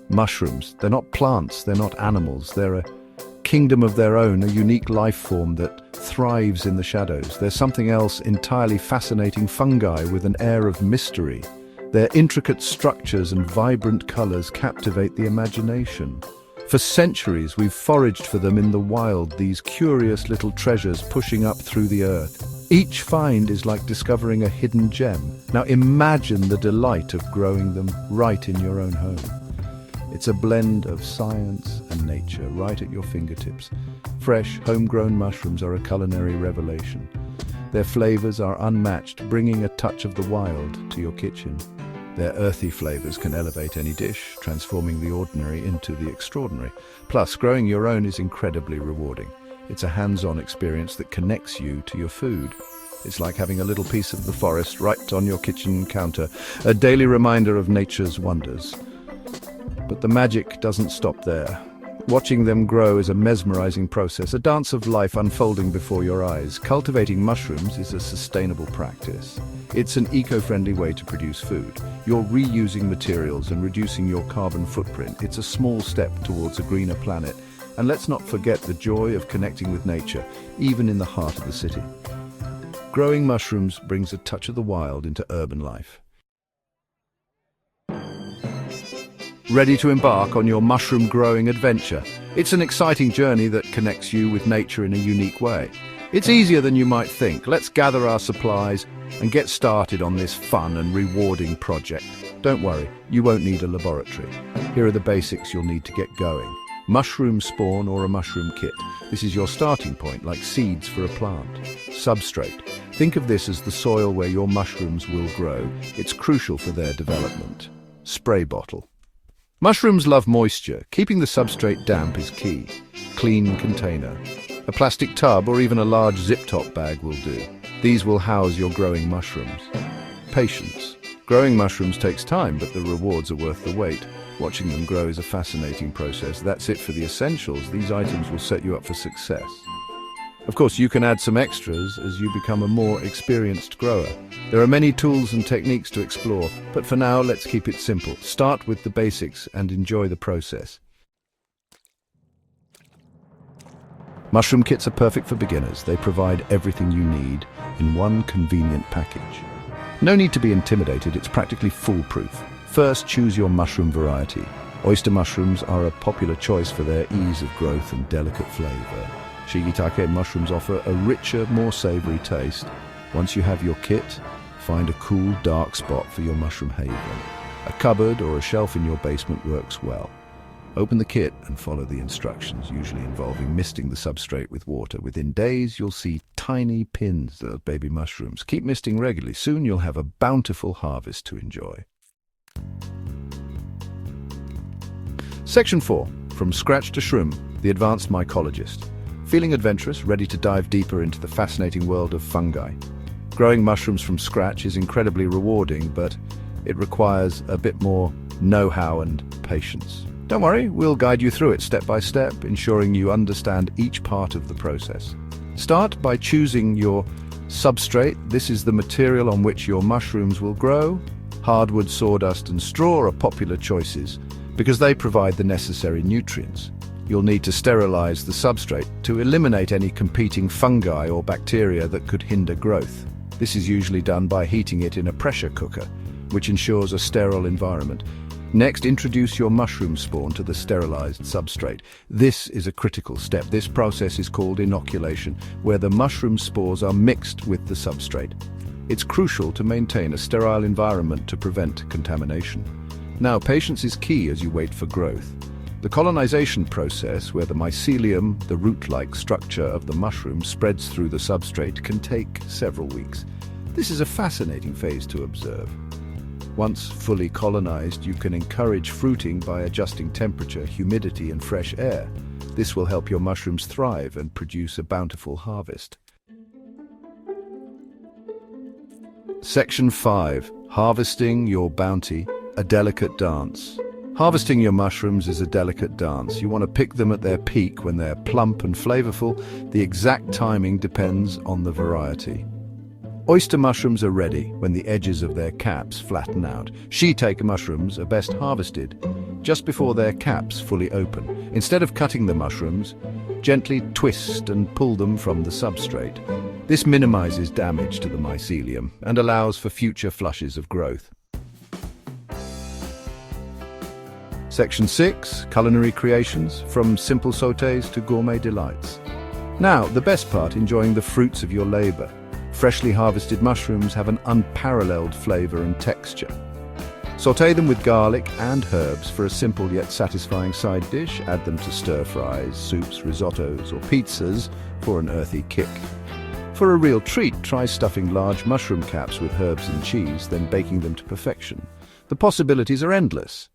Mushrooms, they're not plants, they're not animals, they're a kingdom of their own, a unique life form that thrives in the shadows. There's something else entirely fascinating: fungi with an air of mystery. Their intricate structures and vibrant colors captivate the imagination. For centuries, we've foraged for them in the wild, these curious little treasures pushing up through the earth. Each find is like discovering a hidden gem. Now imagine the delight of growing them right in your own home. It's a blend of science and nature right at your fingertips. Fresh, homegrown mushrooms are a culinary revelation. Their flavors are unmatched, bringing a touch of the wild to your kitchen. Their earthy flavors can elevate any dish, transforming the ordinary into the extraordinary. Plus, growing your own is incredibly rewarding. It's a hands-on experience that connects you to your food. It's like having a little piece of the forest right on your kitchen counter, a daily reminder of nature's wonders. But the magic doesn't stop there. Watching them grow is a mesmerizing process, a dance of life unfolding before your eyes. Cultivating mushrooms is a sustainable practice. It's an eco-friendly way to produce food. You're reusing materials and reducing your carbon footprint. It's a small step towards a greener planet. And let's not forget the joy of connecting with nature, even in the heart of the city. Growing mushrooms brings a touch of the wild into urban life. Ready to embark on your mushroom growing adventure? It's an exciting journey that connects you with nature in a unique way. It's easier than you might think. Let's gather our supplies and get started on this fun and rewarding project. Don't worry, you won't need a laboratory. Here are the basics you'll need to get going. Mushroom spawn or a mushroom kit. This is your starting point, like seeds for a plant. Substrate. Think of this as the soil where your mushrooms will grow. It's crucial for their development. Spray bottle. Mushrooms love moisture. Keeping the substrate damp is key. Clean container. A plastic tub or even a large zip-top bag will do. These will house your growing mushrooms. Patience. Growing mushrooms takes time, but the rewards are worth the wait. Watching them grow is a fascinating process. That's it for the essentials. These items will set you up for success. Of course, you can add some extras as you become a more experienced grower. There are many tools and techniques to explore, but for now, let's keep it simple. Start with the basics and enjoy the process. Mushroom kits are perfect for beginners. They provide everything you need in one convenient package. No need to be intimidated, it's practically foolproof. First, choose your mushroom variety. Oyster mushrooms are a popular choice for their ease of growth and delicate flavor. Shiitake mushrooms offer a richer, more savory taste. Once you have your kit, find a cool, dark spot for your mushroom haven. A cupboard or a shelf in your basement works well. Open the kit and follow the instructions, usually involving misting the substrate with water. Within days, you'll see tiny pins of baby mushrooms. Keep misting regularly. Soon you'll have a bountiful harvest to enjoy. Section 4. From Scratch to Shroom, the Advanced Mycologist. Feeling adventurous, ready to dive deeper into the fascinating world of fungi? Growing mushrooms from scratch is incredibly rewarding, but it requires a bit more know-how and patience. Don't worry, we'll guide you through it step by step, ensuring you understand each part of the process. Start by choosing your substrate. This is the material on which your mushrooms will grow. Hardwood, sawdust, and straw are popular choices because they provide the necessary nutrients. You'll need to sterilize the substrate to eliminate any competing fungi or bacteria that could hinder growth. This is usually done by heating it in a pressure cooker, which ensures a sterile environment. Next, introduce your mushroom spawn to the sterilized substrate. This is a critical step. This process is called inoculation, where the mushroom spores are mixed with the substrate. It's crucial to maintain a sterile environment to prevent contamination. Now, patience is key as you wait for growth. The colonization process, where the mycelium, the root-like structure of the mushroom, spreads through the substrate, can take several weeks. This is a fascinating phase to observe. Once fully colonized, you can encourage fruiting by adjusting temperature, humidity, and fresh air. This will help your mushrooms thrive and produce a bountiful harvest. Section 5. Harvesting your bounty, a delicate dance. Harvesting your mushrooms is a delicate dance. You want to pick them at their peak when they're plump and flavorful. The exact timing depends on the variety. Oyster mushrooms are ready when the edges of their caps flatten out. Shiitake mushrooms are best harvested just before their caps fully open. Instead of cutting the mushrooms, gently twist and pull them from the substrate. This minimizes damage to the mycelium and allows for future flushes of growth. Section 6, Culinary Creations, from simple sautés to gourmet delights. Now, the best part, enjoying the fruits of your labor. Freshly harvested mushrooms have an unparalleled flavor and texture. Sauté them with garlic and herbs for a simple yet satisfying side dish. Add them to stir-fries, soups, risottos, or pizzas for an earthy kick. For a real treat, try stuffing large mushroom caps with herbs and cheese, then baking them to perfection. The possibilities are endless.